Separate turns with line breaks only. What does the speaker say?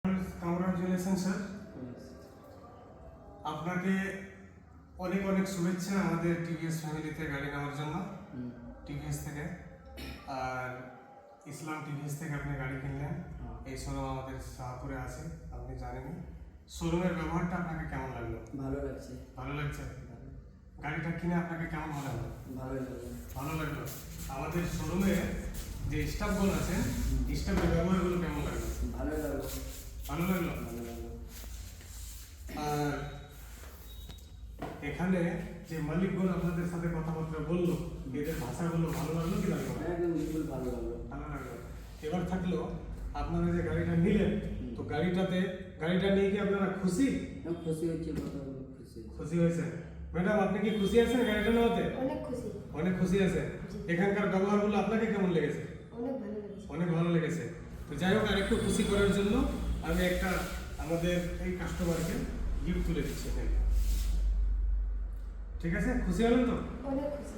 Congratulation sir, আপনাকে অনেক অনেক শুভেচ্ছা আমাদের টিভিএস ফ্যামিলিতে গাড়ি নেওয়ার জন্য। টিভিএস থেকে আর ইসলাম টিভিএস থেকে আপনি গাড়ি কিনলেন। এই শোরুম আমাদের শাহপুরে আছে, আপনি জানেনই। শোরুমের ব্যবহারটা আপনাকে কেমন লাগলো?
ভালো লাগছে।
ভালো লাগছে? গাড়িটা কিনে আপনাকে কেমন মনে হলো?
ভালো লাগলো।
ভালো লাগলো। আমাদের শোরুমে যে স্টাফগুলো আছে, স্টাফের ব্যবহারগুলো কেমন লাগলো?
ভালো লাগলো।
ভালো লাগলো।
ভালো লাগলো।
আর এখানে যে মালিকগুলো আপনাদের সাথে কথাবার্তা বললো, এদের ভাষাগুলো ভালো লাগলো কি লাগলো?
একদম বিলকুল ভালো লাগলো।
ভালো লাগলো। এবার থাকলো আপনারা যে গাড়িটা নিলেন, তো গাড়িটা নিয়ে কি আপনারা খুশি?
খুশি হচ্ছে, কথা বলে খুশি।
খুশি হয়েছে? ম্যাডাম, আপনি কি খুশি আছেন গাড়িটা নেওয়াতে?
অনেক খুশি।
অনেক খুশি আছে। এখানকার ব্যবহারগুলো আপনাকে কেমন লেগেছে?
অনেক ভালো লেগেছে।
অনেক ভালো লেগেছে। তো যাই হোক, আর একটু খুশি করার জন্য আমি একটা আমাদের এই কাস্টমারকে গিফট তুলে দিচ্ছি। ঠিক আছে? খুশি হলেন তো?
অনেক খুশি।